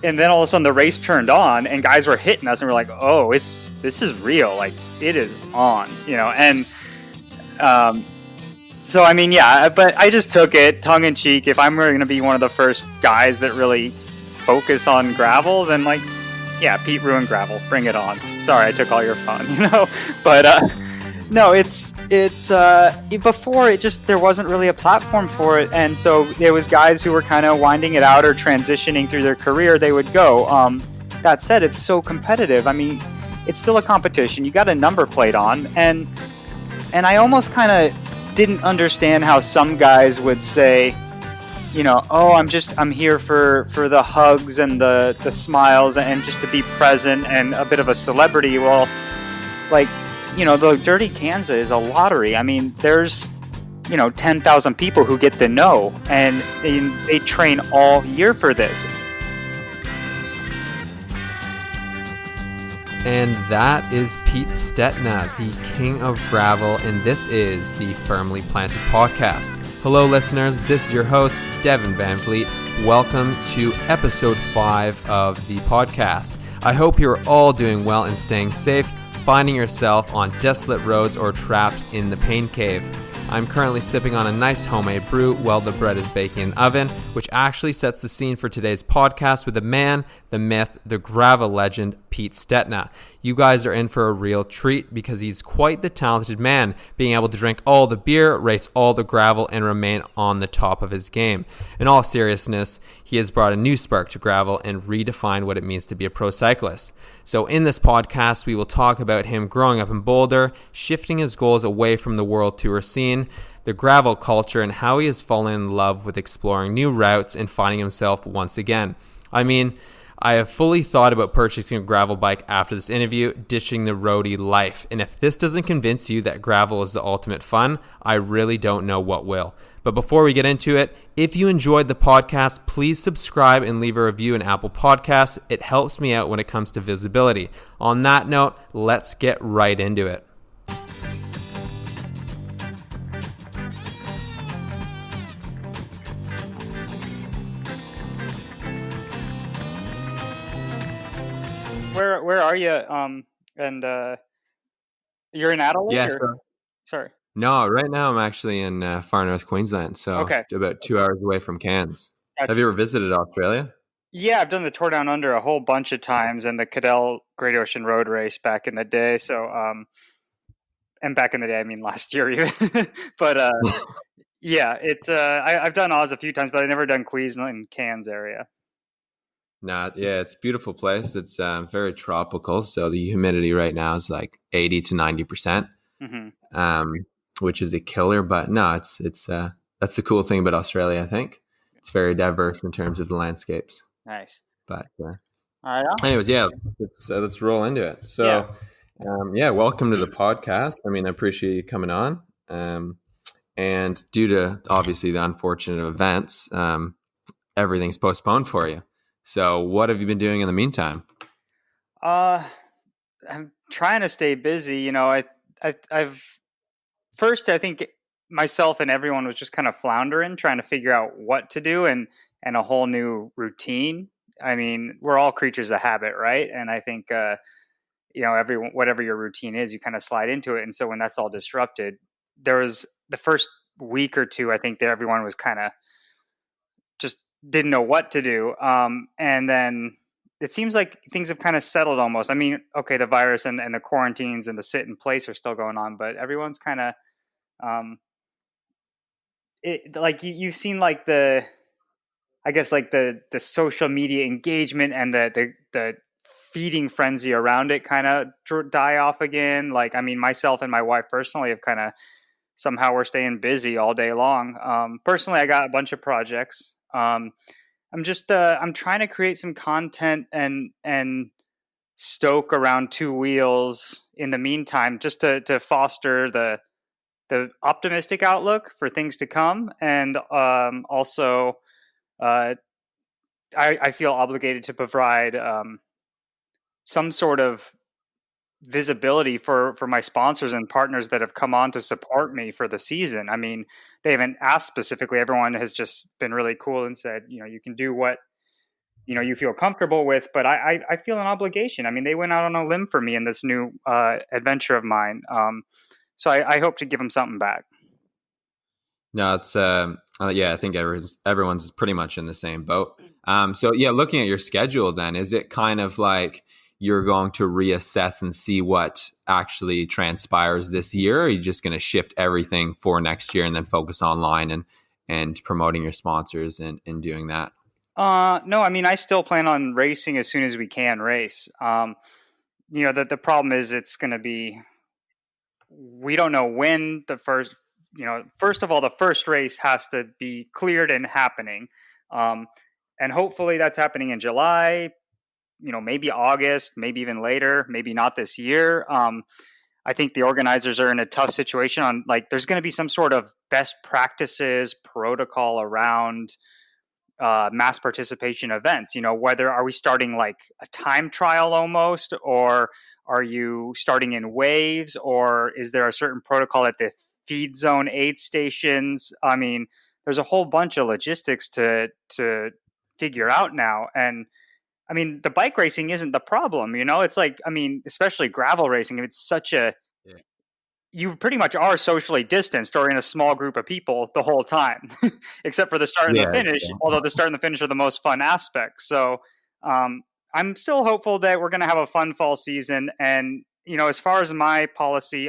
and then all of a sudden the race turned on and guys were hitting us and we're like, oh, this is real. Like it is on, and, so, I mean, yeah, but I just took it tongue in cheek. If I'm going to be one of the first guys that really focus on gravel, then like, yeah, Pete ruined gravel. Bring it on. Sorry, I took all your fun, but, no, it's before it just, there wasn't really a platform for it. And so it was guys who were kind of winding it out or transitioning through their career, they would go. That said, it's so competitive. I mean, it's still a competition. You got a number plate on, and I almost kind of didn't understand how some guys would say, oh, I'm here for the hugs and the smiles and just to be present and a bit of a celebrity. Well, like, the Dirty Kansas is a lottery. I mean, there's 10,000 people who get the no, and they train all year for this. And that is Pete Stetina, the king of gravel, and this is the Firmly Planted Podcast. Hello, listeners. This is your host, Devin Van Fleet. Welcome to episode 5 of the podcast. I hope you're all doing well and staying safe, finding yourself on desolate roads or trapped in the pain cave. I'm currently sipping on a nice homemade brew while the bread is baking in an oven, which actually sets the scene for today's podcast with the man, the myth, the gravel legend, Pete Stetina. You guys are in for a real treat because he's quite the talented man, being able to drink all the beer, race all the gravel, and remain on the top of his game. In all seriousness, he has brought a new spark to gravel and redefined what it means to be a pro cyclist. So in this podcast, we will talk about him growing up in Boulder, shifting his goals away from the world tour scene, the gravel culture, and how he has fallen in love with exploring new routes and finding himself once again. I mean, I have fully thought about purchasing a gravel bike after this interview, ditching the roadie life. And if this doesn't convince you that gravel is the ultimate fun, I really don't know what will. But before we get into it, if you enjoyed the podcast, please subscribe and leave a review in Apple Podcasts. It helps me out when it comes to visibility. On that note, let's get right into it. Where are you? And you're in Adelaide? Yes. Sorry. No, right now I'm actually in far north Queensland, so okay. About 2 hours away from Cairns. Gotcha. Have you ever visited Australia? Yeah, I've done the Tour Down Under a whole bunch of times, and the Cadell Great Ocean Road Race back in the day. So, and back in the day, I mean last year even. But yeah, I've done Oz a few times, but I've never done Queensland, Cairns area. Yeah, it's a beautiful place. It's very tropical, so the humidity right now is like 80 to 90%, which is a killer. But no, it's that's the cool thing about Australia. I think it's very diverse in terms of the landscapes. Nice. But anyways, yeah, let's roll into it. So, welcome to the podcast. I mean, I appreciate you coming on. And due to obviously the unfortunate events, everything's postponed for you. So what have you been doing in the meantime? I'm trying to stay busy. I think myself and everyone was just kind of floundering, trying to figure out what to do and a whole new routine. I mean, we're all creatures of habit, right? And I think, everyone, whatever your routine is, you kind of slide into it. And so when that's all disrupted, there was the first week or two, I think that everyone was kind of just didn't know what to do. And then it seems like things have kind of settled almost. I mean, okay, the virus and the quarantines and the sit in place are still going on, but everyone's kind of, like you've seen like the social media engagement and the feeding frenzy around it kind of die off again. Like, I mean, myself and my wife personally have kind of, somehow we're staying busy all day long. Personally, I got a bunch of projects. I'm trying to create some content and stoke around two wheels in the meantime, just to foster the optimistic outlook for things to come. And also, I feel obligated to provide some sort of visibility for my sponsors and partners that have come on to support me for the season. I mean, they haven't asked specifically. Everyone has just been really cool and said, you can do what you feel comfortable with. But I feel an obligation. I mean, they went out on a limb for me in this new adventure of mine. So I hope to give them something back. No, it's yeah, I think everyone's pretty much in the same boat. So yeah, looking at your schedule, then is it kind of like you're going to reassess and see what actually transpires this year? Or are you just going to shift everything for next year and then focus online and promoting your sponsors and doing that? No, I mean, I still plan on racing as soon as we can race. The problem is it's going to be, we don't know when the first, first of all, the first race has to be cleared and happening. Um, and hopefully that's happening in July, maybe August, maybe even later, maybe not this year. I think the organizers are in a tough situation on, like, there's going to be some sort of best practices protocol around mass participation events. Whether are we starting like a time trial almost, or are you starting in waves, or is there a certain protocol at the feed zone aid stations? I mean, there's a whole bunch of logistics to figure out now. And I mean, the bike racing isn't the problem. It's like, I mean, especially gravel racing, it's such a, Yeah, you pretty much are socially distanced or in a small group of people the whole time, except for the start and the yeah, finish. Although the start and the finish are the most fun aspects. So I'm still hopeful that we're going to have a fun fall season. And as far as my policy,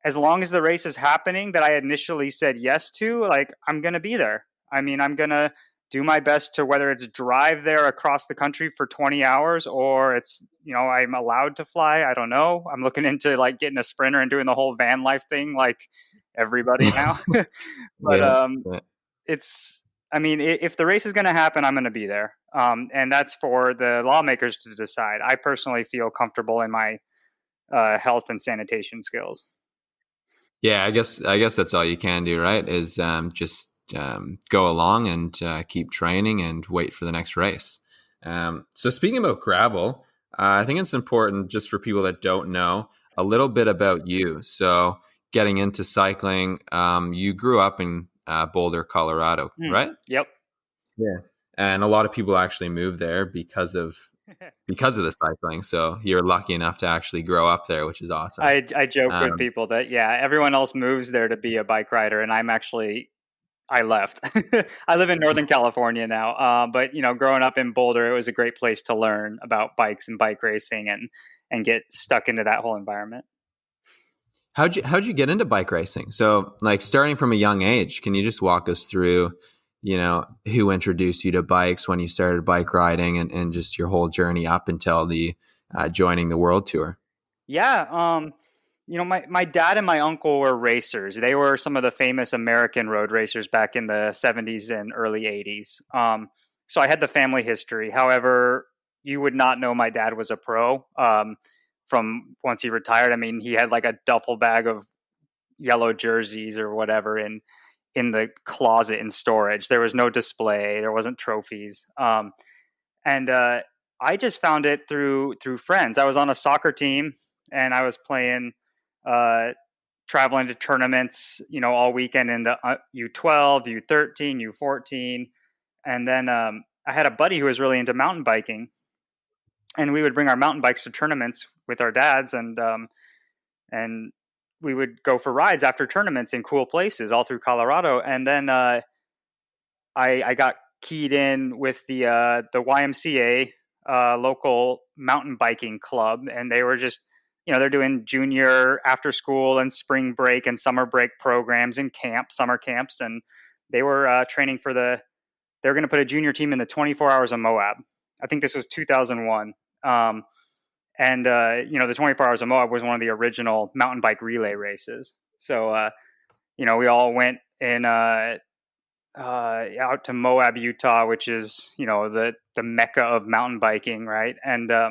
as long as the race is happening that I initially said yes to, like, I'm going to be there. I mean, I'm going to do my best to, whether it's drive there across the country for 20 hours or it's, I'm allowed to fly. I don't know. I'm looking into like getting a sprinter and doing the whole van life thing like everybody now. But yeah, yeah. it's, I mean, if the race is going to happen, I'm going to be there. And that's for the lawmakers to decide. I personally feel comfortable in my health and sanitation skills. Yeah, I guess that's all you can do, right? Is just go along and keep training and wait for the next race. So speaking about gravel, I think it's important just for people that don't know a little bit about you. So getting into cycling, you grew up in Boulder, Colorado, right? Yep. Yeah, and a lot of people actually move there because of the cycling. So you're lucky enough to actually grow up there, which is awesome. I joke with Um, people that, yeah, everyone else moves there to be a bike rider, and I left. I live in Northern California now, but growing up in Boulder, it was a great place to learn about bikes and bike racing and get stuck into that whole environment. how'd you get into bike racing? So, like, starting from a young age, can you just walk us through, who introduced you to bikes, when you started bike riding, and just your whole journey up until the joining the world tour? Yeah, my dad and my uncle were racers. They were some of the famous American road racers back in the 70s and early 80s. So I had the family history. However, you would not know my dad was a pro from once he retired. I mean, he had like a duffel bag of yellow jerseys or whatever in the closet in storage. There was no display. There wasn't trophies. And I just found it through friends. I was on a soccer team and I was playing, uh, traveling to tournaments, all weekend in the U12, U13, U14, and then I had a buddy who was really into mountain biking, and we would bring our mountain bikes to tournaments with our dads, and we would go for rides after tournaments in cool places all through Colorado, and then I got keyed in with the YMCA local mountain biking club, and they were just, they're doing junior after school and spring break and summer break programs and summer camps, and they were training for they were going to put a junior team in the 24 hours of Moab. I think this was 2001. And the 24 hours of Moab was one of the original mountain bike relay races. So we all went in out to Moab, Utah, which is the mecca of mountain biking, right? Yeah.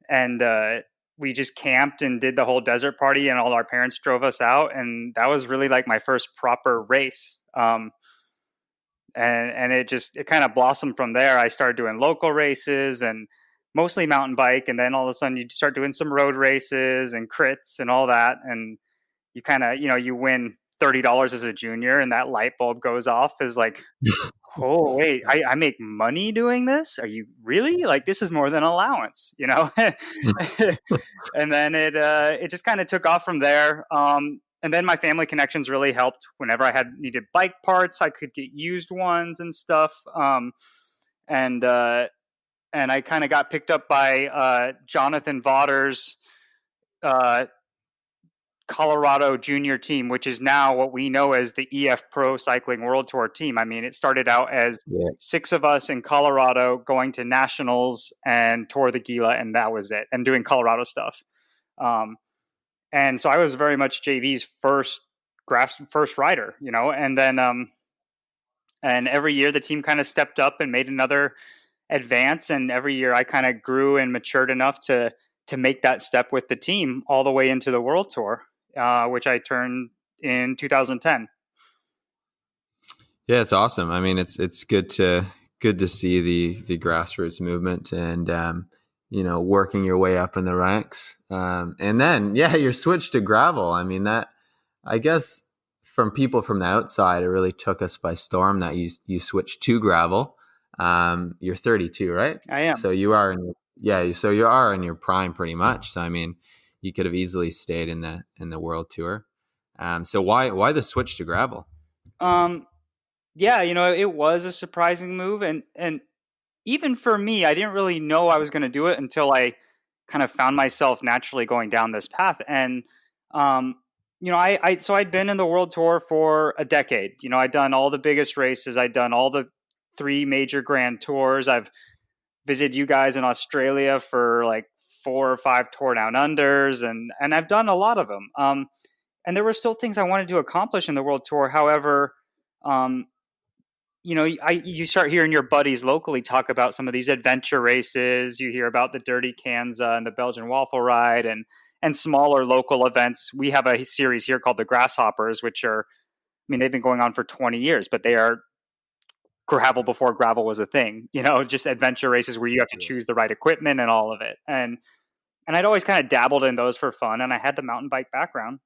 And we just camped and did the whole desert party, and all our parents drove us out, and that was really like my first proper race. And it kind of blossomed from there. I started doing local races and mostly mountain bike, and then all of a sudden you start doing some road races and crits and all that, and you kind of you win $30 as a junior, and that light bulb goes off is like, oh wait, I make money doing this? Are you really? Like, this is more than allowance, you know? And then it just kind of took off from there. And then my family connections really helped. Whenever I had needed bike parts, I could get used ones and stuff. And I kind of got picked up by Jonathan Votter's Colorado junior team, which is now what we know as the EF Pro Cycling World Tour team. I mean, it started out as 6 of us in Colorado going to nationals and Tour de Gila, and that was it, and doing Colorado stuff. And so I was very much JV's first rider, you know, and then and every year the team kind of stepped up and made another advance, and every year I kind of grew and matured enough to make that step with the team all the way into the World Tour, which I turned in 2010. Yeah, it's awesome. I mean, it's good to see the grassroots movement and you know, working your way up in the ranks. And then your switch to gravel. I mean, that, I guess, from people from the outside, it really took us by storm that you switched to gravel. You're 32, right? I am. So you are in your prime pretty much. So I mean, you could have easily stayed in the World Tour. So why the switch to gravel? Yeah, you know, it was a surprising move, and even for me, I didn't really know I was going to do it until I kind of found myself naturally going down this path. And you know, I'd been in the World Tour for a decade. You know, I'd done all the biggest races. I'd done all the 3 major Grand Tours. I've visited you guys in Australia for like 4 or 5 Tour Down Unders, and I've done a lot of them. And there were still things I wanted to accomplish in the World Tour. However, you know, you start hearing your buddies locally talk about some of these adventure races. You hear about the Dirty Kanza and the Belgian Waffle Ride and smaller local events. We have a series here called the Grasshoppers, which are, I mean, they've been going on for 20 years, but they are gravel before gravel was a thing, you know, just adventure races where you have to choose the right equipment and all of it. And I'd always kind of dabbled in those for fun, and I had the mountain bike background.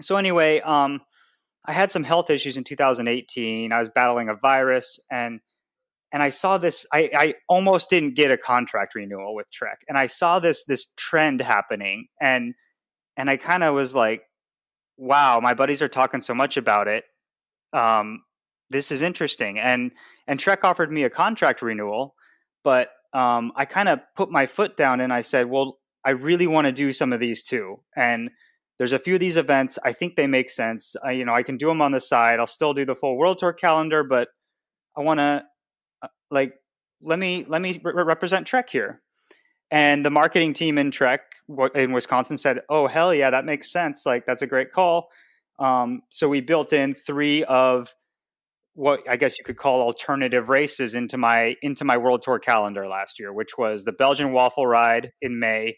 So anyway, I had some health issues in 2018. I was battling a virus, and I saw this. I almost didn't get a contract renewal with Trek, and I saw this trend happening, and I kind of was like, "Wow, my buddies are talking so much about it. This is interesting." And Trek offered me a contract renewal, but I kind of put my foot down and I said, "Well, I really want to do some of these too." And there's a few of these events. I think they make sense. You know, I can do them on the side. I'll still do the full World Tour calendar, but I want to let me represent Trek here. And the marketing team in Trek in Wisconsin said, "Oh, hell yeah, that makes sense. Like, that's a great call." So we built in 3 of what I guess you could call alternative races into my World Tour calendar last year, which was the Belgian Waffle Ride in May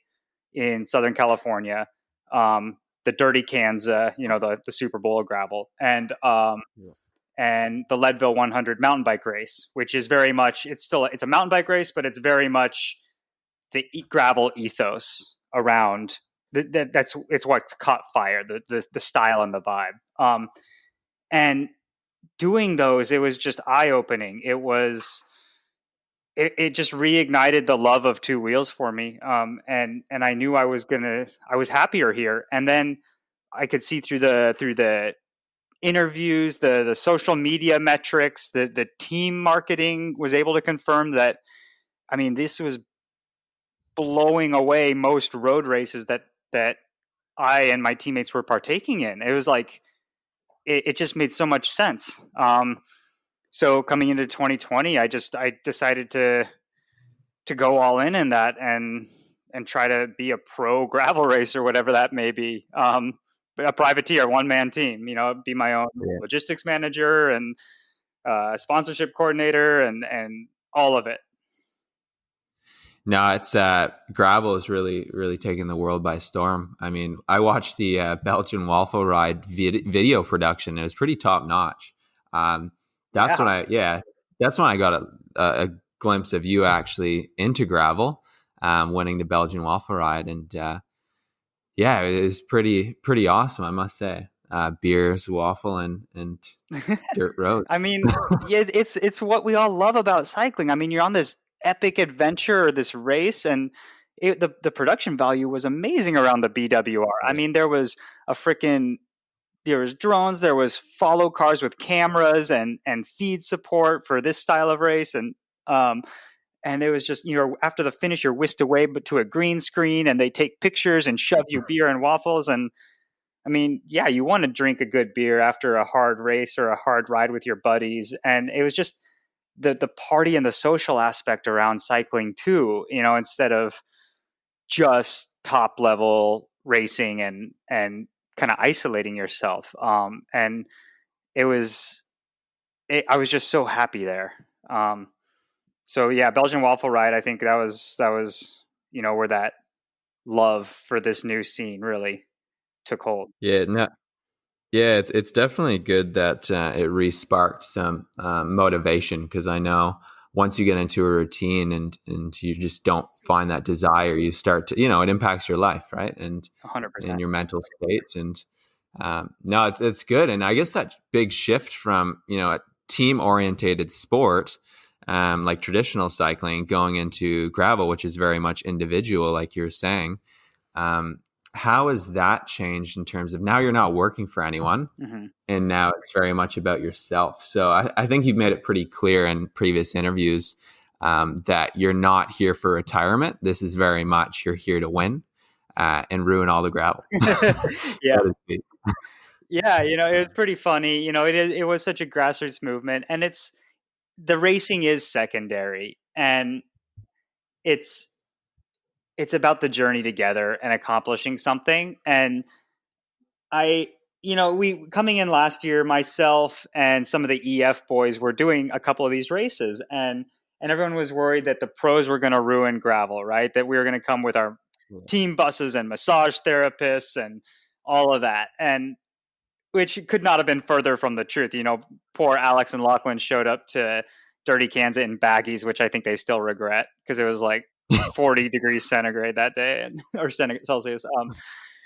in Southern California, the Dirty Kanza, you know, the Super Bowl of gravel, and the Leadville 100 mountain bike race, which is very much, it's a mountain bike race, but it's very much the gravel ethos around it's what caught fire, the style and the vibe. And doing those, it was just eye opening. It just reignited the love of 2 wheels for me. And I knew I was happier here. And then I could see through the interviews, the social media metrics, the team marketing was able to confirm that, I mean, this was blowing away most road races that I and my teammates were partaking in. It was like, it just made so much sense. So coming into 2020, I decided to go all in that and try to be a pro gravel racer, whatever that may be. A privateer, 1-man team, you know, be my own logistics manager and sponsorship coordinator and all of it. No, it's gravel is really, really taking the world by storm. I mean, I watched the Belgian Waffle Ride video production. It was pretty top notch. That's when I got a glimpse of you actually into gravel, winning the Belgian Waffle Ride, and it was pretty awesome, I must say. beers, waffle, and dirt road. I mean, yeah, it's what we all love about cycling. I mean, you're on this epic adventure or this race, and the production value was amazing around the BWR. I Yeah. mean, there was drones, there was follow cars with cameras and feed support for this style of race, um, and it was just, after the finish you're whisked away but to a green screen, and they take pictures and shove you beer and waffles. And I mean, yeah, you want to drink a good beer after a hard race or a hard ride with your buddies. And it was just the party and the social aspect around cycling too, instead of just top level racing and kind of isolating yourself. And it was, I was just so happy there. So yeah, Belgian waffle ride. I think that was where that love for this new scene really took hold. Yeah, no, yeah, it's definitely good that it re-sparked some motivation, because I know once you get into a routine and you just don't find that desire, you start to, it impacts your life, right? And 100%. your mental state. And no, it's good. And I guess that big shift from, a team orientated sport, like traditional cycling, going into gravel, which is very much individual, like you're saying. How has that changed in terms of now you're not working for anyone, Mm-hmm. and now it's very much about yourself? So I think you've made it pretty clear in previous interviews that you're not here for retirement. This is very much you're here to win and ruin all the gravel. Yeah. So to speak. Yeah, it was pretty funny. It was such a grassroots movement, and the racing is secondary, and it's about the journey together and accomplishing something. And we coming in last year, myself and some of the EF boys were doing a couple of these races, and everyone was worried that the pros were going to ruin gravel, right? That we were going to come with our team buses and massage therapists and all of that. And which could not have been further from the truth. Poor Alex and Lachlan showed up to Dirty Kansas in baggies, which I think they still regret, because it was like 40 degrees centigrade that day, or Celsius.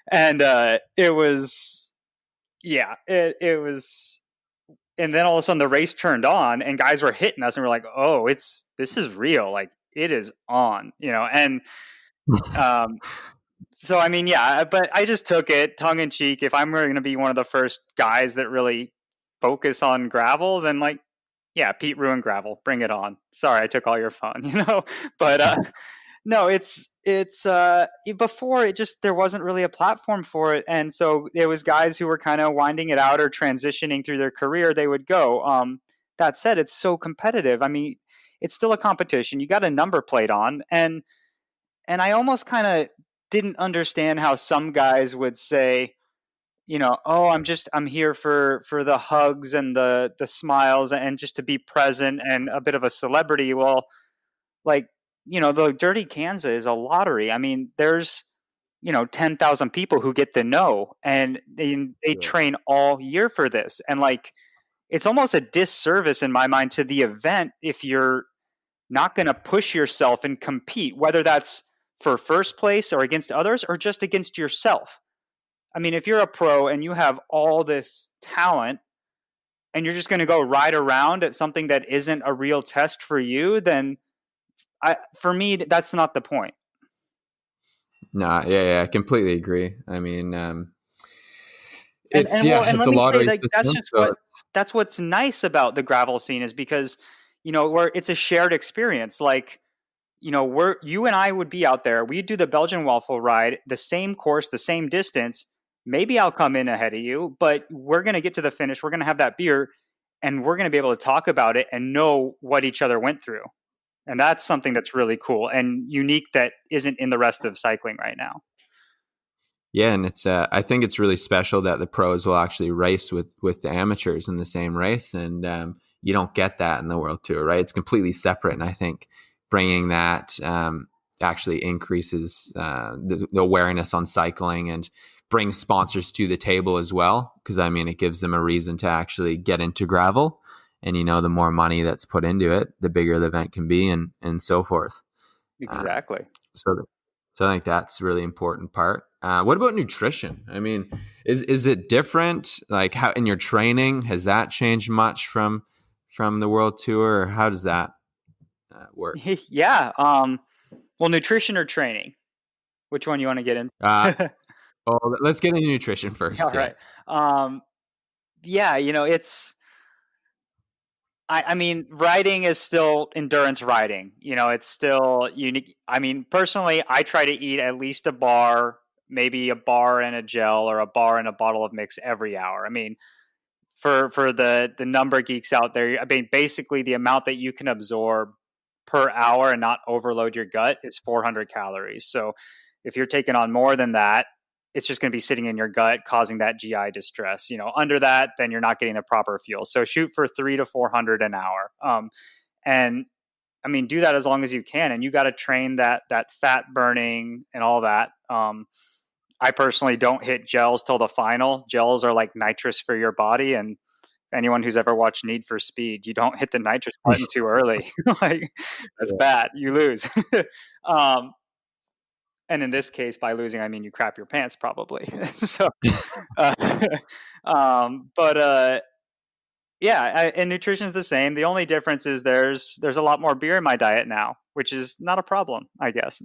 And it was, yeah, it was. And then all of a sudden the race turned on and guys were hitting us, and we're like, oh, this is real. Like, it is on, and so, I mean, yeah, but I just took it tongue in cheek. If I'm really going to be one of the first guys that really focus on gravel, then yeah, Pete ruined gravel. Bring it on. Sorry, I took all your fun, but no, it's before it just, there wasn't really a platform for it. And so it was guys who were kind of winding it out or transitioning through their career. They would go. That said, it's so competitive. I memean, it's still a competition. You got a number plate on, and I almost kind of didn't understand how some guys would say, oh, I'm here for the hugs and the smiles and just to be present and a bit of a celebrity. Well, like, the Dirty Kansas is a lottery. I mean, there's 10,000 people who get the no, and they train all year for this. And like, it's almost a disservice in my mind to the event if you're not going to push yourself and compete, whether that's for first place or against others or just against yourself. I mean, if you're a pro and you have all this talent and you're just going to go ride around at something that isn't a real test for you, then for me, that's not the point. Nah, yeah, I completely agree. I mean, it's let a me lottery say, system, that's what's nice about the gravel scene, is because where it's a shared experience. Like, you and I would be out there. We'd do the Belgian waffle ride, the same course, the same distance. Maybe I'll come in ahead of you, but we're going to get to the finish. We're going to have that beer, and we're going to be able to talk about it and know what each other went through. And that's something that's really cool and unique that isn't in the rest of cycling right now. Yeah, and it's I think it's really special that the pros will actually race with the amateurs in the same race, and you don't get that in the World Tour, right? It's completely separate, and I think bringing that actually increases the awareness on cycling and brings sponsors to the table as well, because I mean, it gives them a reason to actually get into gravel, and the more money that's put into it, the bigger the event can be, and so forth. Exactly. So I think that's a really important part. What about nutrition? I mean, is it different? Like how in your training has that changed much from the world tour, or how does that work? Yeah. Well, nutrition or training? Which one you want to get Uh, into? oh, let's get into nutrition All first. Yeah. right. Um, yeah, it's I mean, riding is still endurance riding. It's still unique. I mean, personally, I try to eat at least a bar, maybe a bar and a gel, or a bar and a bottle of mix every hour. I mean, for the number geeks out there, I mean, basically the amount that you can absorb per hour and not overload your gut is 400 calories. So if you're taking on more than that, it's just going to be sitting in your gut, causing that GI distress. Under that, then you're not getting the proper fuel. So shoot for 300 to 400 an hour. And I mean, do that as long as you can, and you got to train that fat burning and all that. I personally don't hit gels till the final. Gels are like nitrous for your body, and anyone who's ever watched Need for Speed, you don't hit the nitrous button too early. Like that's Yeah. bad. You lose. um, and in this case, by losing, I mean you crap your pants probably. So, uh, but yeah, and nutrition is the same. The only difference is there's a lot more beer in my diet now, which is not a problem, I guess.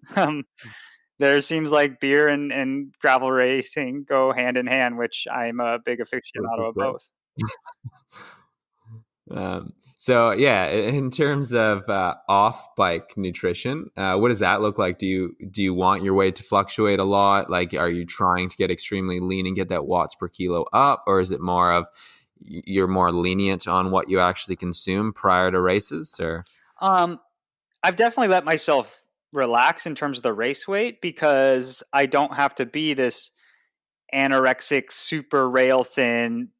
There seems like beer and gravel racing go hand in hand, which I'm a big aficionado of both. So yeah, in terms of off bike nutrition, what does that look like? Do you want your weight to fluctuate a lot? Like, are you trying to get extremely lean and get that watts per kilo up, or is it more of you're more lenient on what you actually consume prior to races? Or Um, I've definitely let myself relax in terms of the race weight because I don't have to be this anorexic, super rail thin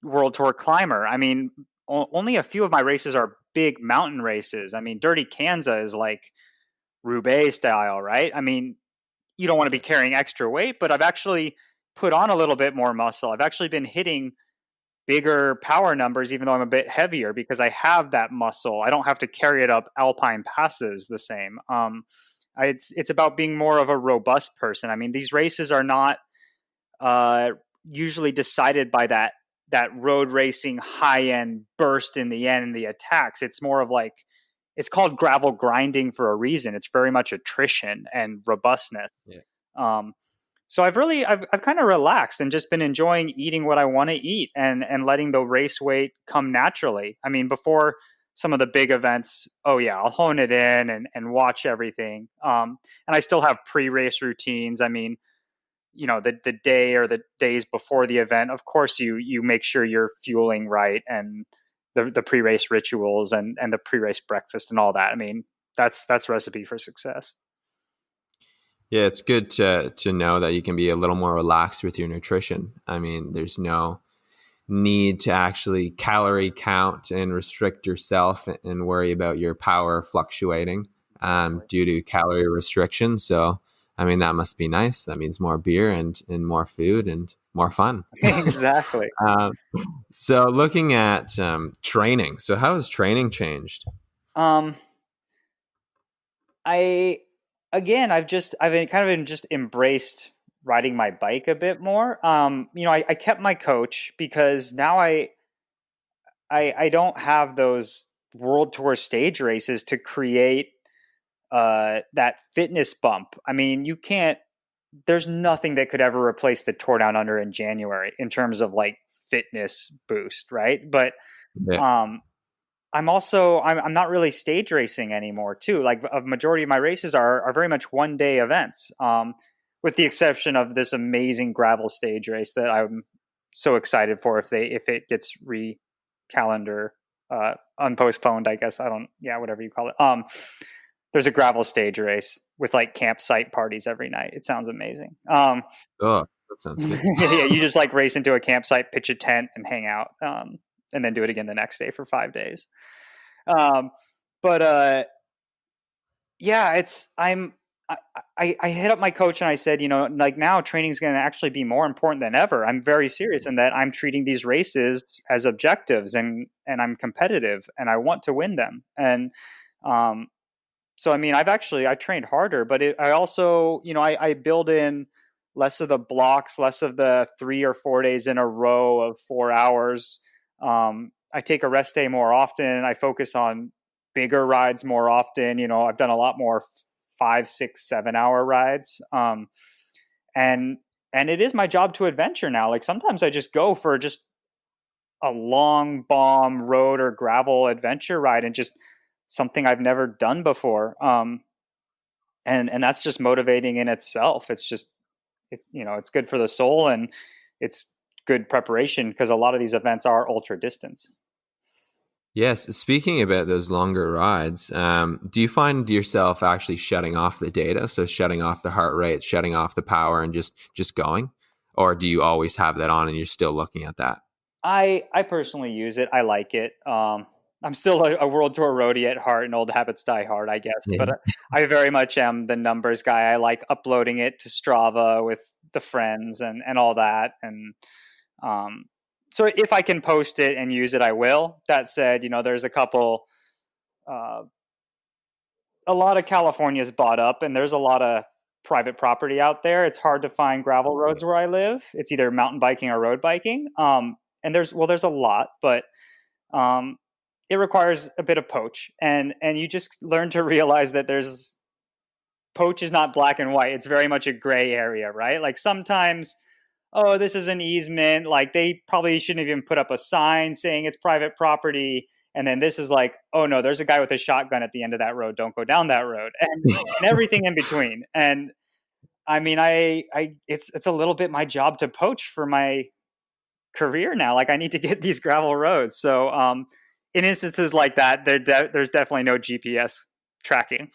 world tour climber. I mean, only a few of my races are big mountain races. I mean, Dirty Kansas is like Roubaix style, right? I mean, you don't want to be carrying extra weight, but I've actually put on a little bit more muscle. I've actually been hitting bigger power numbers, even though I'm a bit heavier, because I have that muscle. I don't have to carry it up alpine passes the same. It's about being more of a robust person. I mean, these races are not uh, usually decided by that road racing high end burst in the end and the attacks. It's more of like it's called gravel grinding for a reason. It's very much attrition and robustness. yeah, Um, so I've kind of relaxed and just been enjoying eating what I want to eat and letting the race weight come naturally. I mean, before some of the big events, oh yeah, I'll hone it in and watch everything. And I still have pre-race routines. I mean, the day or the days before the event, of course you make sure you're fueling right, and the pre-race rituals and the pre-race breakfast and all that. I mean, that's recipe for success. yeah, it's good to know that you can be a little more relaxed with your nutrition. I mean, there's no need to actually calorie count and restrict yourself and worry about your power fluctuating due to calorie restriction. So, I mean, that must be nice. That means more beer and more food and more fun. Exactly. um, so, looking at training, so how has training changed? Um, I I've been kind of just embraced riding my bike a bit more. I kept my coach because now I don't have those world tour stage races to create that fitness bump. I mean, you can't. There's nothing that could ever replace the Tour Down Under in January in terms of like fitness boost, right? But Yeah, um, I'm not really stage racing anymore too. Like a majority of my races are very much 1 day events, with the exception of this amazing gravel stage race that I'm so excited for if it gets calendar unpostponed, I guess. I don't, yeah, whatever you call it. There's a gravel stage race with like campsite parties every night. It sounds amazing. oh, that sounds good. Yeah, you just like race into a campsite, pitch a tent, and hang out, and then do it again the next day for 5 days. Um, but yeah, it's I hit up my coach and I said, like now training is going to actually be more important than ever. I'm very serious in that I'm treating these races as objectives and I'm competitive and I want to win them. And so I mean, I trained harder, but I also, I build in less of the blocks, less of the 3 or 4 days in a row of 4 hours. I take a rest day more often. I focus on bigger rides more often. I've done a lot more 5, 6, 7 hour rides. And it is my job to adventure now. Like sometimes I just go for just a long bomb road or gravel adventure ride and just something I've never done before. And that's just motivating in itself. It's good for the soul, and it's good preparation because a lot of these events are ultra distance. Yes. Speaking about those longer rides, do you find yourself actually shutting off the data? So shutting off the heart rate, shutting off the power, and just going? Or do you always have that on and you're still looking at that? I personally use it. I like it. I'm still a world tour roadie at heart, and old habits die hard, I guess. Yeah. But I very much am the numbers guy. I like uploading it to Strava with the friends and all that. And so if I can post it and use it, I will. That said, there's a lot of California's bought up, and there's a lot of private property out there. It's hard to find gravel roads where I live. It's either mountain biking or road biking. And there's a lot, but it requires a bit of poach, and you just learn to realize that poach is not black and white. It's very much a gray area, right? Like sometimes, oh, this is an easement. Like they probably shouldn't even put up a sign saying it's private property. And then this is like, oh no, there's a guy with a shotgun at the end of that road. Don't go down that road, and everything in between. And I mean, it's a little bit my job to poach for my career now. Like I need to get these gravel roads. So in instances like that, there's definitely no GPS tracking.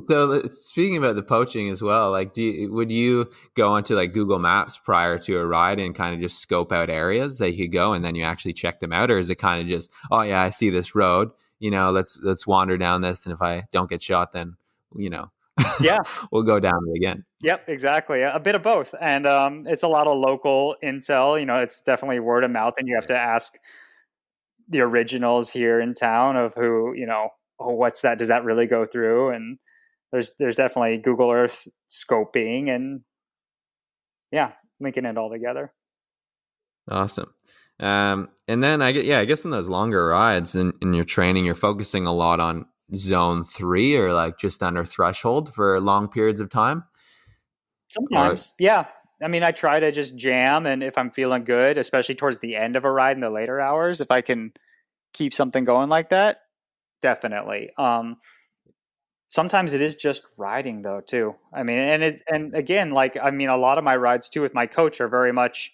So speaking about the poaching as well, like would you go onto like Google Maps prior to a ride and kind of just scope out areas that you could go and then you actually check them out? Or is it kind of just, oh yeah, I see this road, let's wander down this, and if I don't get shot, then Yeah. we'll go down it again. Yep, exactly. A bit of both. And it's a lot of local intel. It's definitely word of mouth, and you have to ask the originals here in town of who, oh, what's that? Does that really go through? And there's definitely Google Earth scoping and linking it all together. Awesome. And then I guess in those longer rides in your training, you're focusing a lot on zone 3 or like just under threshold for long periods of time. Sometimes. Yeah. I mean, I try to just jam, and if I'm feeling good, especially towards the end of a ride in the later hours, if I can keep something going like that, definitely. Sometimes it is just riding though too. I mean, and again, like, I mean, a lot of my rides too with my coach are very much,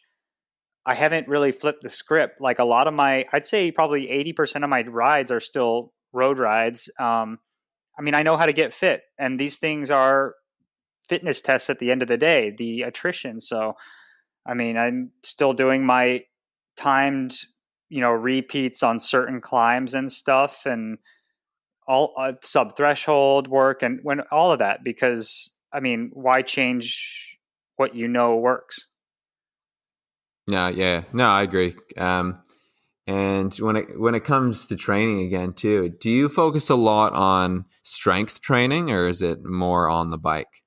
I haven't really flipped the script. Like a lot of I'd say probably 80% of my rides are still road rides. I mean, I know how to get fit, and these things are fitness tests at the end of the day, the attrition. So, I mean, I'm still doing my timed, repeats on certain climbs and stuff, and all sub threshold work, and when all of that, because I mean, why change what works? Yeah, no, I agree. And when it comes to training again too, do you focus a lot on strength training, or is it more on the bike?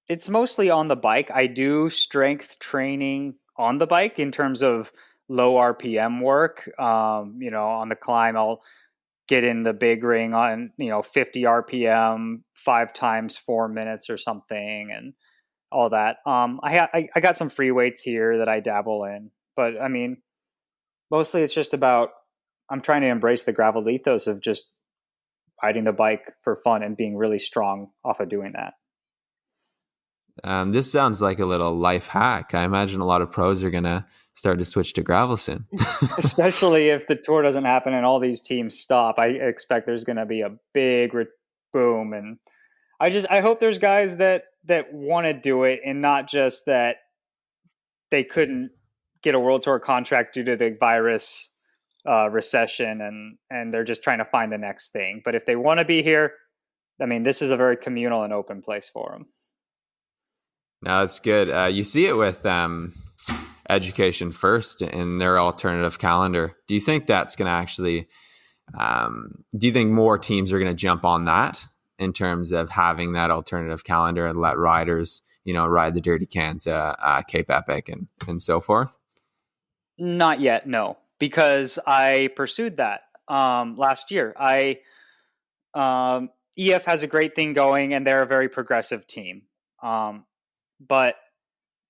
It's mostly on the bike. I do strength training on the bike in terms of low RPM work. On the climb, I'll get in the big ring on 50 RPM 5 times 4 minutes or something, and all that. I got some free weights here that I dabble in, but I mean, mostly it's just about, I'm trying to embrace the gravel ethos of just riding the bike for fun and being really strong off of doing that. This sounds like a little life hack. I imagine a lot of pros are going to start to switch to gravel soon. Especially if the tour doesn't happen and all these teams stop. I expect there's going to be a big boom. And I hope there's guys that want to do it, and not just that they couldn't get a world tour contract due to the virus recession, and they're just trying to find the next thing. But if they want to be here, I mean, this is a very communal and open place for them. No, that's good. You see it with Education First in their alternative calendar. Do you think that's going to actually? Do you think more teams are going to jump on that in terms of having that alternative calendar and let riders, ride the dirty cans, Cape Epic and so forth? Not yet, no, because I pursued that last year. EF has a great thing going, and they're a very progressive team. But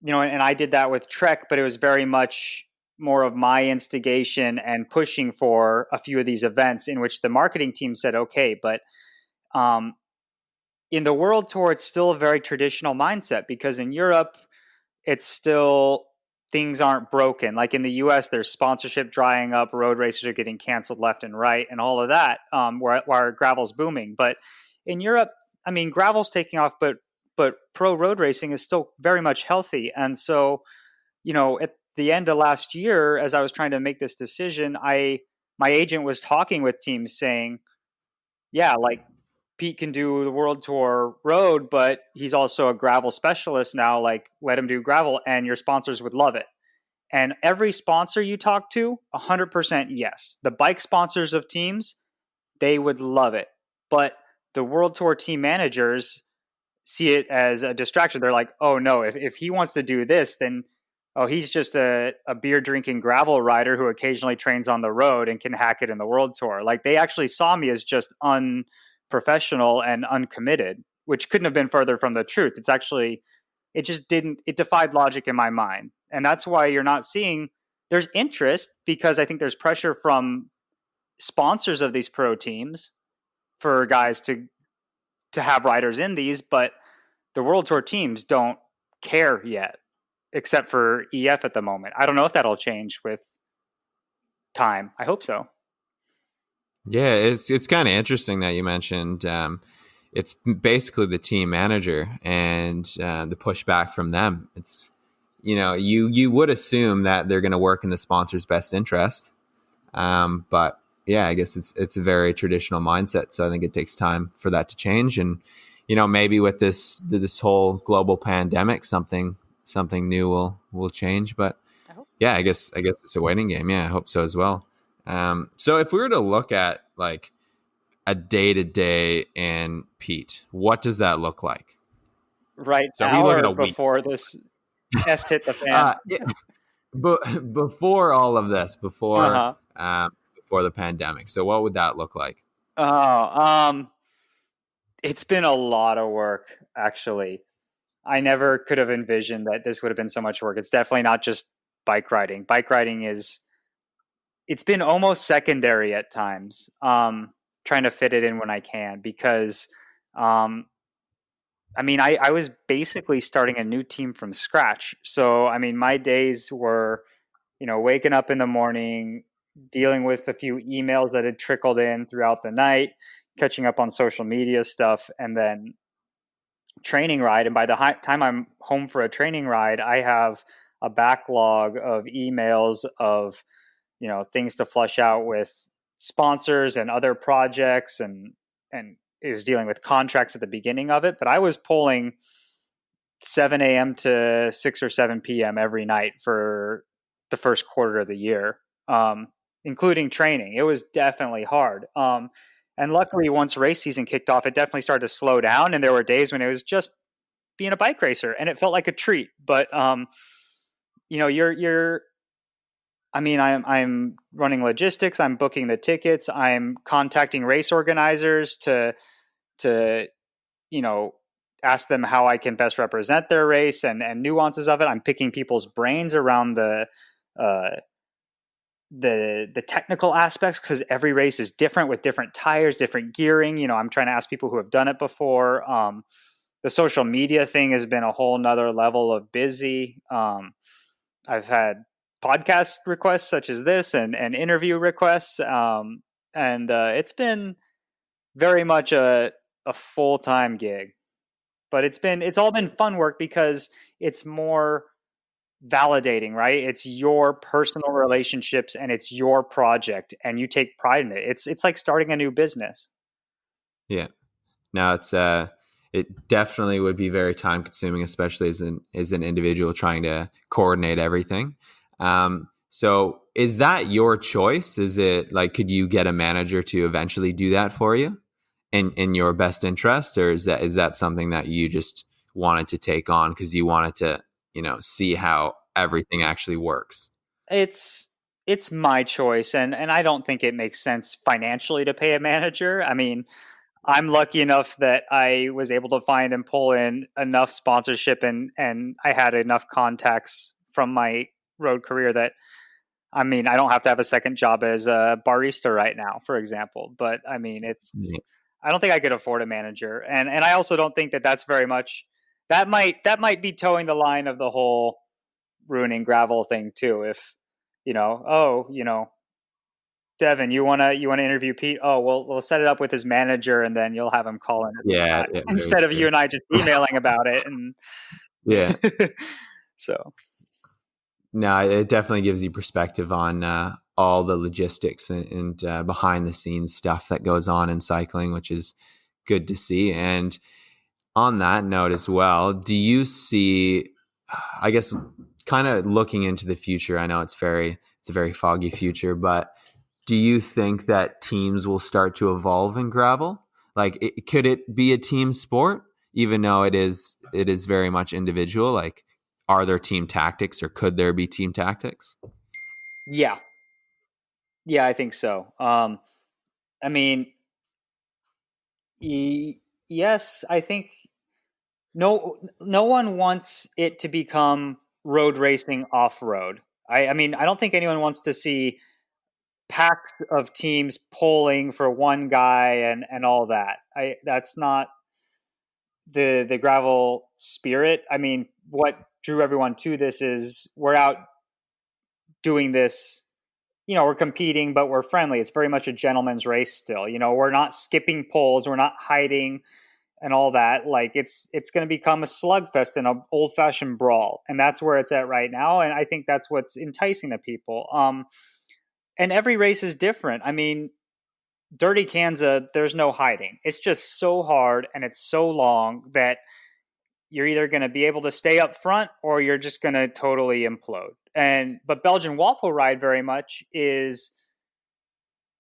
and I did that with Trek, but it was very much more of my instigation and pushing for a few of these events in which the marketing team said, okay, but in the World Tour, it's still a very traditional mindset, because in Europe, it's still, things aren't broken. Like in the US, there's sponsorship drying up, road races are getting canceled left and right, and all of that, where gravel's booming. But in Europe, I mean, gravel's taking off, but pro road racing is still very much healthy. And so, at the end of last year, as I was trying to make this decision, my agent was talking with teams saying, yeah, like Pete can do the World Tour road, but he's also a gravel specialist now. Like, let him do gravel, and your sponsors would love it. And every sponsor you talk to, 100% yes. The bike sponsors of teams, they would love it. But the World Tour team managers see it as a distraction. They're like, oh no, if he wants to do this, then he's just a beer drinking gravel rider who occasionally trains on the road and can hack it in the World Tour. Like, they actually saw me as just unprofessional and uncommitted, which couldn't have been further from the truth. It defied logic in my mind. And that's why you're not seeing, there's interest, because I think there's pressure from sponsors of these pro teams for guys to have riders in these, but the World Tour teams don't care yet, except for EF at the moment. I don't know if that'll change with time. I hope so. Yeah, it's kind of interesting that you mentioned it's basically the team manager and the pushback from them. It's, you would assume that they're going to work in the sponsor's best interest, but yeah, I guess it's a very traditional mindset. So I think it takes time for that to change. And, maybe with this whole global pandemic, something new will change. But yeah, I guess it's a waiting game. Yeah, I hope so as well. So if we were to look at like a day-to-day in Pete, what does that look like? Right so now, we look at or before this test hit the fan? Yeah. But before all of this, before the pandemic. So what would that look like? It's been a lot of work, actually. I never could have envisioned that this would have been so much work. It's definitely not just bike riding. Bike riding it's been almost secondary at times, trying to fit it in when I can, because, I was basically starting a new team from scratch. So, my days were, waking up in the morning, dealing with a few emails that had trickled in throughout the night, catching up on social media stuff, and then training ride. And by the time I'm home for a training ride, I have a backlog of emails of, things to flush out with sponsors and other projects, and it was dealing with contracts at the beginning of it. But I was pulling 7 a.m. to 6 or 7 p.m. every night for the first quarter of the year, including training. It was definitely hard. And luckily, once race season kicked off, it definitely started to slow down. And there were days when it was just being a bike racer, and it felt like a treat. But I'm running logistics. I'm booking the tickets. I'm contacting race organizers to ask them how I can best represent their race and nuances of it. I'm picking people's brains around the technical aspects, because every race is different with different tires, different gearing. I'm trying to ask people who have done it before. The social media thing has been a whole nother level of busy. I've had podcast requests such as this and interview requests. And it's been very much a full-time gig, but it's all been fun work, because it's more validating, right? It's your personal relationships and it's your project, and you take pride in it. It's like starting a new business. Yeah. No, it definitely would be very time consuming, especially as an individual trying to coordinate everything. So is that your choice? Is it like, could you get a manager to eventually do that for you? in your best interest, or is that something that you just wanted to take on because you wanted to, see how everything actually works? It's it's my choice, and I don't think it makes sense financially to pay a manager. I mean, I'm lucky enough that I was able to find and pull in enough sponsorship, and I had enough contacts from my road career that, I mean, I don't have to have a second job as a barista right now, for example. But I mean, Yeah. I don't think I could afford a manager, and I also don't think that that's very much. That might be towing the line of the whole ruining gravel thing too. If Devin, you wanna interview Pete? Oh, we'll set it up with his manager, and then you'll have him call in at the Yeah, time yeah, very instead of true. you and I just emailing about it. And Yeah. so No, it definitely gives you perspective on all the logistics and behind the scenes stuff that goes on in cycling, which is good to see. And on that note as well, do you see, I guess, kind of looking into the future? I know it's a very foggy future, but do you think that teams will start to evolve in gravel? Like, could it be a team sport, even though it is very much individual? Like, are there team tactics, or could there be team tactics? yeah, yeah, I think so. I mean, yes, I think no one wants it to become road racing off road. I mean, I don't think anyone wants to see packs of teams polling for one guy and all that. That's not the gravel spirit. I mean, what drew everyone to this is we're out doing this. We're competing, but we're friendly. It's very much a gentleman's race still. We're not skipping poles, we're not hiding and all that. Like it's going to become a slugfest and an old fashioned brawl, and that's where it's at right now. And I think that's what's enticing to people. And every race is different. I mean, Dirty Kanza, there's no hiding. It's just so hard and it's so long that you're either going to be able to stay up front or you're just going to totally implode. But Belgian Waffle Ride very much is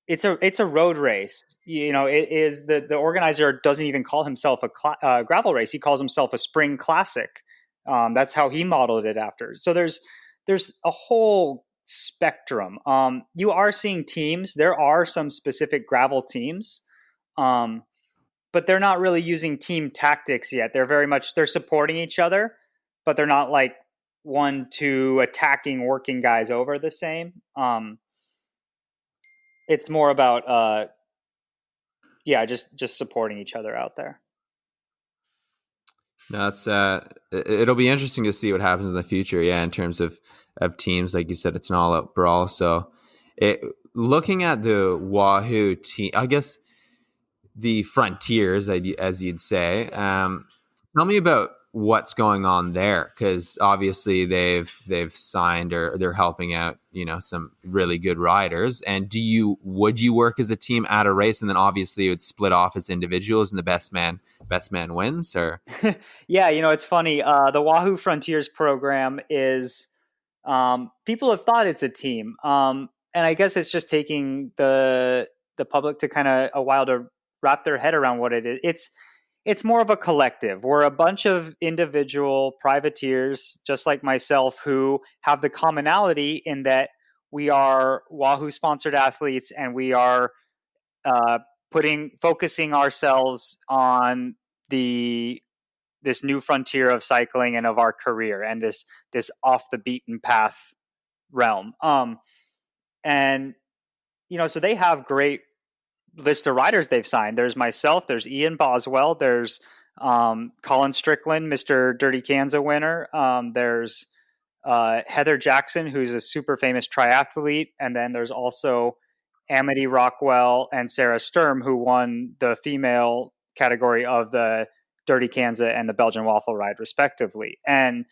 it's a road race. It is the organizer doesn't even call himself a gravel race. He calls himself a spring classic. That's how he modeled it after. So there's a whole spectrum. You are seeing teams. There are some specific gravel teams, but they're not really using team tactics yet. They're supporting each other, but they're not like one, two attacking working guys over the same. It's more about just supporting each other out there. No, it'll be interesting to see what happens in the future. Yeah, in terms of teams, like you said, it's an all out brawl. So, looking at the Wahoo team, I guess the frontiers, as you'd say. Tell me about what's going on there, because obviously they've signed, or they're helping out, some really good riders. And would you work as a team at a race, and then obviously it would split off as individuals, and the best man wins? Or Yeah, it's funny. The Wahoo Frontiers program is people have thought it's a team, and I guess it's just taking the public to kind of a while to wrap their head around what it is. It's more of a collective. We're a bunch of individual privateers, just like myself, who have the commonality in that we are Wahoo sponsored athletes, and we are uh, focusing ourselves on this new frontier of cycling and of our career, and this off the beaten path realm. And so they have great list of riders they've signed. There's myself, there's Ian Boswell, there's Colin Strickland, Mr. Dirty Kanza winner. There's Heather Jackson, who's a super famous triathlete, and then there's also Amity Rockwell and Sarah Sturm, who won the female category of the Dirty Kanza and the Belgian Waffle Ride, respectively. And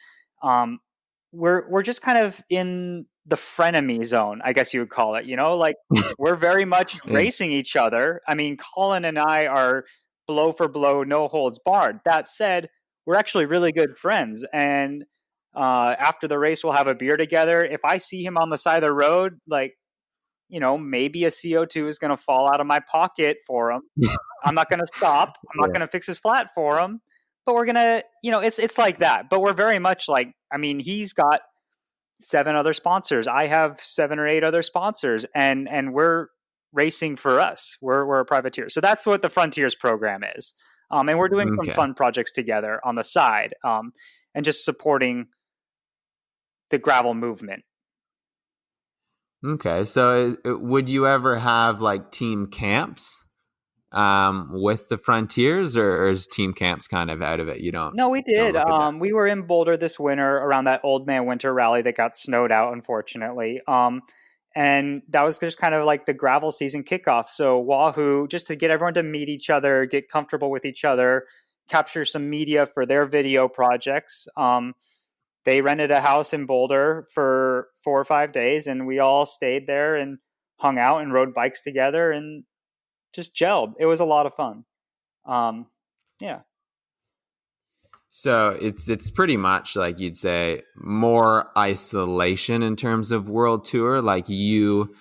we're just kind of in the frenemy zone, I guess you would call it. Like we're very much yeah. racing each other. I mean, Colin and I are blow for blow, no holds barred. That said, we're actually really good friends, and after the race, we'll have a beer together. If I see him on the side of the road, like maybe a CO2 is going to fall out of my pocket for him. I'm not going to stop. I'm not Yeah. going to fix his flat for him. But we're going to, it's like that. But we're very much like, he's got 7 other sponsors. I have 7 or 8 other sponsors, and we're racing for us. We're a privateer. So that's what the Frontiers program is. And we're doing some Okay. fun projects together on the side, and just supporting the gravel movement. Okay. So would you ever have like team camps with the Frontiers, or is team camps kind of out of it? You No, we don't did. look at that. We were in Boulder this winter around that Old Man Winter rally that got snowed out, unfortunately. And that was just kind of like the gravel season kickoff. So Wahoo, just to get everyone to meet each other, get comfortable with each other, capture some media for their video projects. They rented a house in Boulder for 4 or 5 days, and we all stayed there and hung out and rode bikes together and just gelled. It was a lot of fun. Yeah. So it's pretty much like you'd say more isolation in terms of world tour. Like you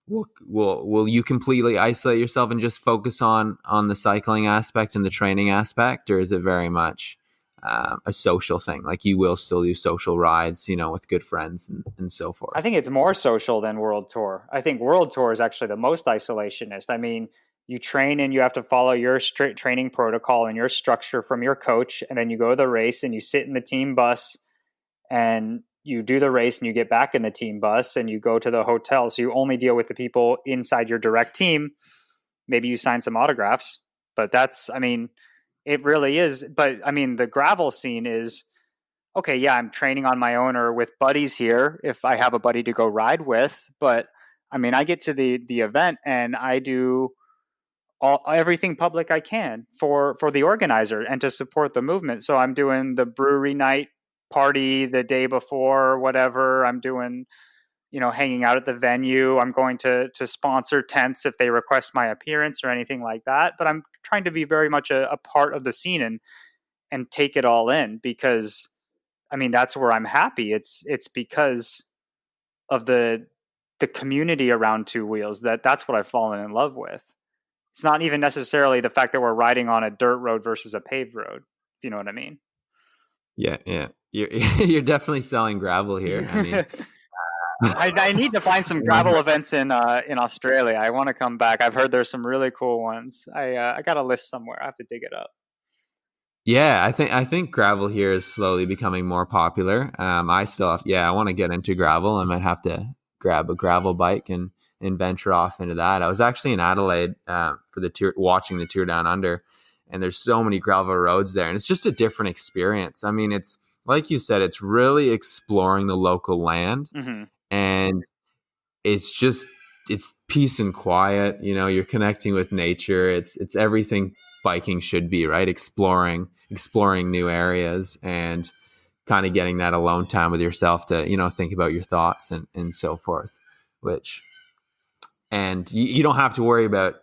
will you completely isolate yourself and just focus on the cycling aspect and the training aspect, or is it very much a social thing? Like you will still do social rides, with good friends and so forth. I think it's more social than World Tour. I think World Tour is actually the most isolationist. You train and you have to follow your strict training protocol and your structure from your coach, and then you go to the race and you sit in the team bus and you do the race and you get back in the team bus and you go to the hotel. So you only deal with the people inside your direct team. Maybe you sign some autographs, but it really is. But the gravel scene is, okay, yeah, I'm training on my own or with buddies here if I have a buddy to go ride with. But I get to the event and I do everything public I can for the organizer and to support the movement. So I'm doing the brewery night party the day before or whatever. I'm doing, hanging out at the venue. I'm going to sponsor tents if they request my appearance or anything like that. But I'm trying to be very much a part of the scene and take it all in because that's where I'm happy. It's because of the community around Two Wheels that's what I've fallen in love with. It's not even necessarily the fact that we're riding on a dirt road versus a paved road, if you know what I mean. Yeah. You're definitely selling gravel here. I need to find some gravel events in Australia. I want to come back. I've heard there's some really cool ones. I got a list somewhere. I have to dig it up. Yeah, I think gravel here is slowly becoming more popular. I want to get into gravel. I might have to grab a gravel bike and venture off into that. I was actually in Adelaide for the tour, watching the Tour Down Under, and there's so many gravel roads there, and it's just a different experience. It's like you said, it's really exploring the local land, Mm-hmm. and it's peace and quiet. You're connecting with nature. It's everything biking should be, right? Exploring new areas and kind of getting that alone time with yourself to, think about your thoughts and so forth, and you don't have to worry about,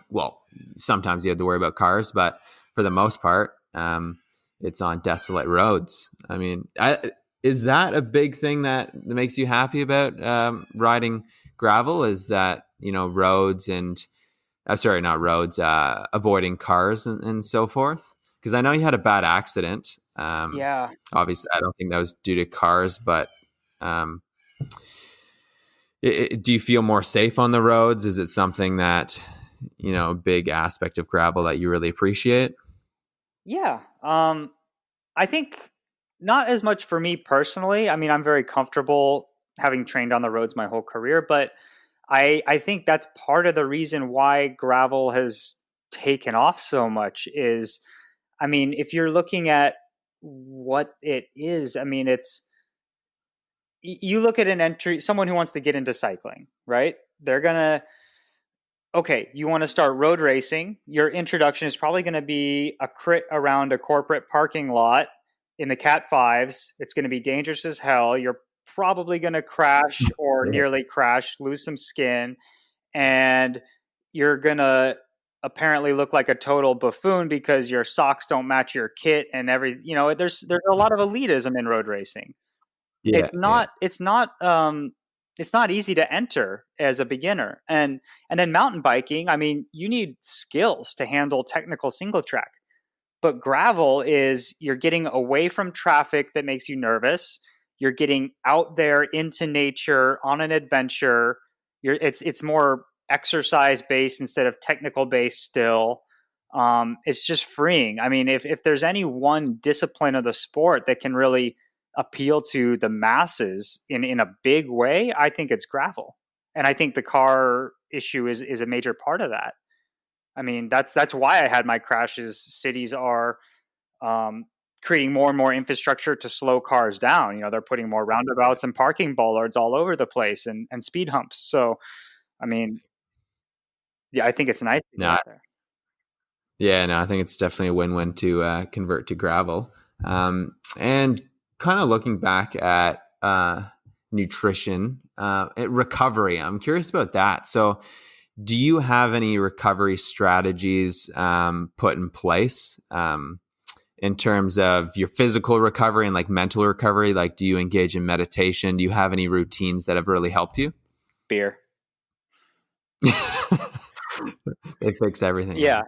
well, sometimes you have to worry about cars, but for the most part, it's on desolate roads. Is that a big thing that makes you happy about riding gravel? Is that, roads and not roads, avoiding cars and so forth? Because I know you had a bad accident. Yeah. Obviously, I don't think that was due to cars, but do you feel more safe on the roads? Is it something that, a big aspect of gravel that you really appreciate? Yeah. I think not as much for me personally. I'm very comfortable having trained on the roads my whole career, but I think that's part of the reason why gravel has taken off so much is, if you're looking at what it is, you look at someone who wants to get into cycling, right? They're going to, okay, you want to start road racing. Your introduction is probably going to be a crit around a corporate parking lot in the Cat 5s. It's going to be dangerous as hell. You're probably going to crash or nearly crash, lose some skin, and you're going to apparently look like a total buffoon because your socks don't match your kit and there's a lot of elitism in road racing. Yeah, It's not it's not easy to enter as a beginner. And then mountain biking, I mean, you need skills to handle technical single track. But gravel is you're getting away from traffic that makes you nervous. You're getting out there into nature on an adventure. It's more exercise based instead of technical based still. It's just freeing. I mean, if there's any one discipline of the sport that can really appeal to the masses in a big way, I think it's gravel. And I think the car issue is a major part of that. I mean, that's why I had my crashes. Cities are creating more and more infrastructure to slow cars down. You know, they're putting more roundabouts and parking bollards all over the place and speed humps. So, I mean, yeah, I think it's nice to get No, out there. yeah, no, I think it's definitely a win-win to convert to gravel. And kind of looking back at nutrition, recovery, I'm curious about that. So, do you have any recovery strategies put in place in terms of your physical recovery and like mental recovery? Like, do you engage in meditation? Do you have any routines that have really helped you? Beer. They fix everything. Yeah,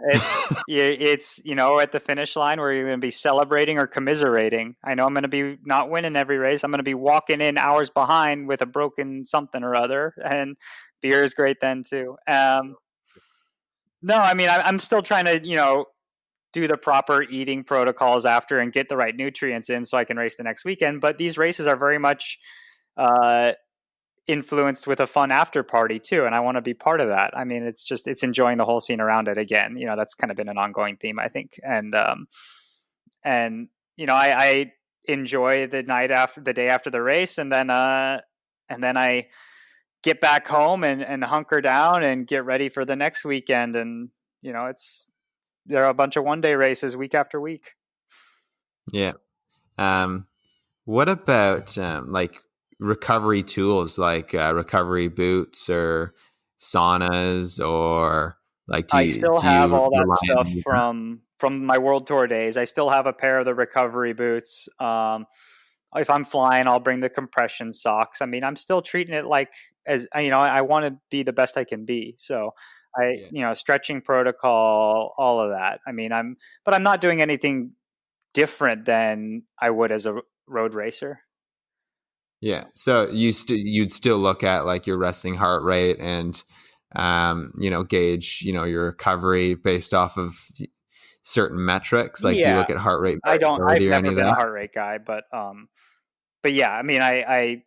it's at the finish line where you're going to be celebrating or commiserating. I know I'm going to be not winning every race. I'm going to be walking in hours behind with a broken something or other, and beer is great then too. No, I mean I'm still trying to do the proper eating protocols after and get the right nutrients in so I can race the next weekend. But these races are very much influenced with a fun after party too, and I want to be part of that. I mean, it's enjoying the whole scene around it again. That's kind of been an ongoing theme, I think, and I enjoy the day after the race, and then I get back home and hunker down and get ready for the next weekend. And there are a bunch of one-day races week after week. Yeah. What about like recovery tools, like recovery boots or saunas, or like I still do have you all that rely stuff on from my World Tour days. I still have a pair of the recovery boots. If I'm flying, I'll bring the compression socks. I mean, I'm still treating it like I want to be the best I can be. So stretching protocol, all of that. I mean, but I'm not doing anything different than I would as a road racer. Yeah. So you'd still look at like your resting heart rate and gauge your recovery based off of certain metrics. Like, do you look at heart rate variability or any of that? I've never been a heart rate guy, but yeah, I mean, I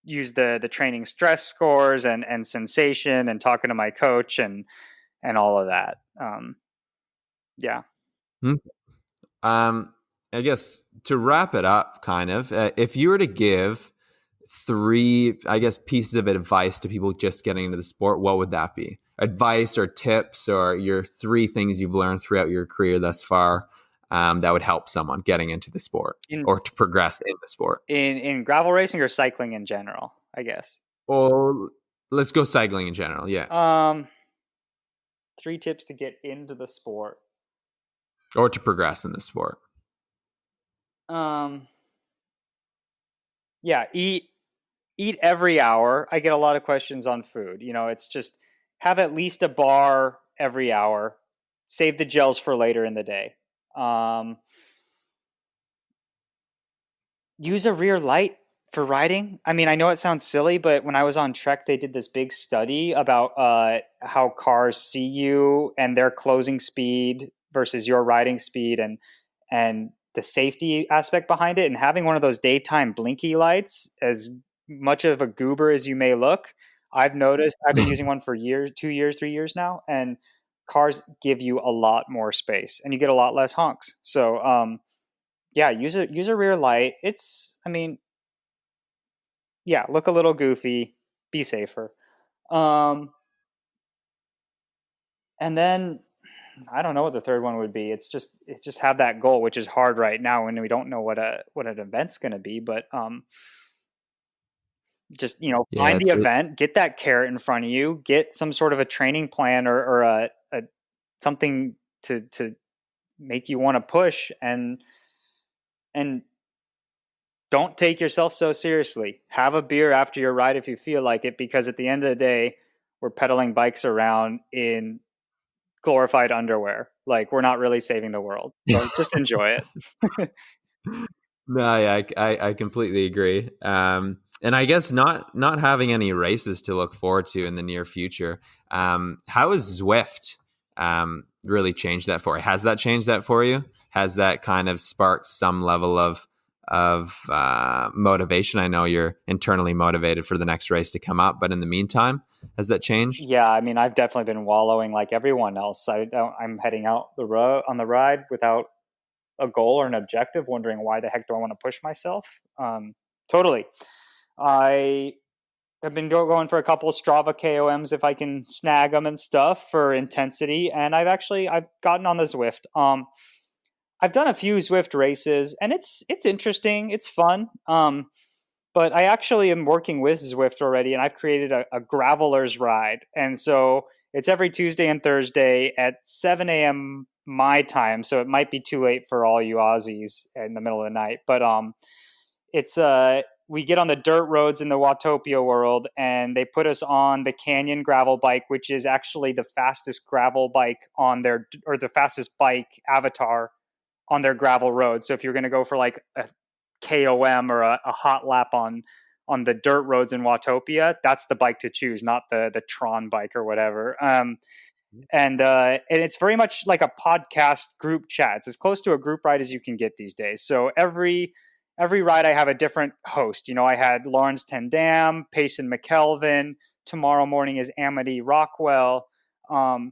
use the training stress scores and sensation and talking to my coach and all of that. Yeah. I guess to wrap it up, kind of, if you were to give 3, I guess, pieces of advice to people just getting into the sport, what would that be? Advice or tips or your 3 things you've learned throughout your career thus far that would help someone getting into the sport or to progress in the sport? In gravel racing or cycling in general, I guess. Or let's go cycling in general. Yeah. 3 tips to get into the sport. Or to progress in the sport. Yeah, eat every hour. I get a lot of questions on food. It's just have at least a bar every hour. Save the gels for later in the day. Use a rear light for riding. I mean, I know it sounds silly, but when I was on Trek, they did this big study about how cars see you and their closing speed versus your riding speed and the safety aspect behind it. And having one of those daytime blinky lights, as much of a goober as you may look, I've noticed I've been using one for years, 2 years, 3 years now, and cars give you a lot more space and you get a lot less honks. So, yeah, use a rear light. Look a little goofy, be safer. And then I don't know what the third one would be. It's just have that goal, which is hard right now when we don't know what an event's going to be, but find the event, get that carrot in front of you, get some sort of a training plan or a something to make you want to push and don't take yourself so seriously. Have a beer after your ride if you feel like it, because at the end of the day, we're pedaling bikes around in glorified underwear. Like, we're not really saving the world. So just enjoy it. No, yeah, I completely agree. And I guess not having any races to look forward to in the near future. How has Zwift really changed that for you? Has that changed that for you? Has that kind of sparked some level of motivation? I know you're internally motivated for the next race to come up, but in the meantime, has that changed? Yeah, I mean, I've definitely been wallowing like everyone else. I'm heading out on the ride without a goal or an objective, wondering why the heck do I want to push myself? Totally. I have been going for a couple of Strava KOMs if I can snag them and stuff for intensity, and I've gotten on the Zwift. I've done a few Zwift races, and it's interesting, it's fun. But I actually am working with Zwift already, and I've created a gravelers ride, and so it's every Tuesday and Thursday at 7 a.m. my time, so it might be too late for all you Aussies in the middle of the night. But it's we get on the dirt roads in the Watopia world, and they put us on the Canyon gravel bike, which is actually the fastest gravel bike or the fastest bike avatar on their gravel road. So if you're going to go for like a KOM or a hot lap on the dirt roads in Watopia, that's the bike to choose, not the Tron bike or whatever. And it's very much like a podcast group chat. It's as close to a group ride as you can get these days. So every ride I have a different host. You know, I had Lawrence Tendam, Payson McKelvin. Tomorrow morning is Amity Rockwell. And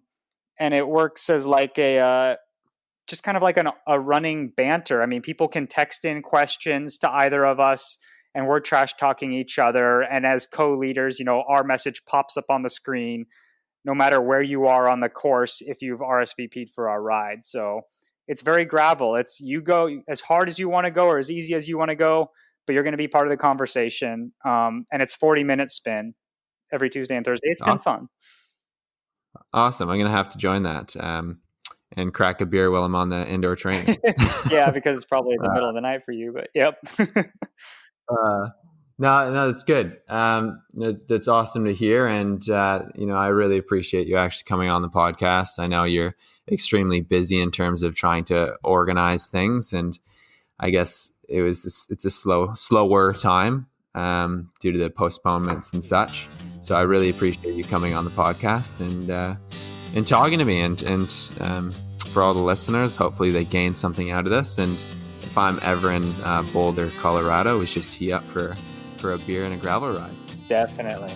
it works as like just kind of like a running banter. I mean, people can text in questions to either of us, and we're trash talking each other. And as co-leaders, you know, our message pops up on the screen, no matter where you are on the course, if you've RSVP'd for our ride. So it's very gravel. It's you go as hard as you want to go or as easy as you want to go, but you're going to be part of the conversation. And it's 40-minute spin every Tuesday and Thursday. It's been fun. Awesome. I'm going to have to join that. And crack a beer while I'm on the indoor training. Yeah, because it's probably the middle of the night for you, but yep. No, that's good. That's awesome to hear. And, I really appreciate you actually coming on the podcast. I know you're extremely busy in terms of trying to organize things. And I guess it's a slower time due to the postponements and such. So I really appreciate you coming on the podcast and talking to me, and for all the listeners, hopefully they gain something out of this. And if I'm ever in Boulder, Colorado, we should tee up for a beer and a gravel ride. Definitely.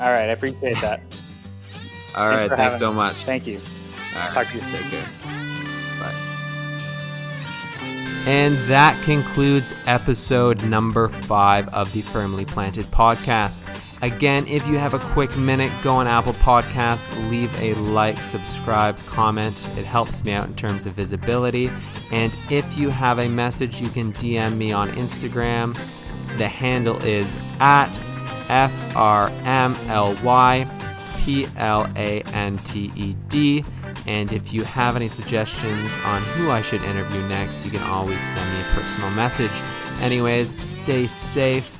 All right, I appreciate that. All right, thanks so much. Thank you. All right, talk to you soon. Take care. Bye. And that concludes episode number 5 of the Firmly Planted podcast. Again, if you have a quick minute, go on Apple Podcasts, leave a like, subscribe, comment. It helps me out in terms of visibility. And if you have a message, you can DM me on Instagram. The handle is at FRMLYPLANTED. And if you have any suggestions on who I should interview next, you can always send me a personal message. Anyways, stay safe.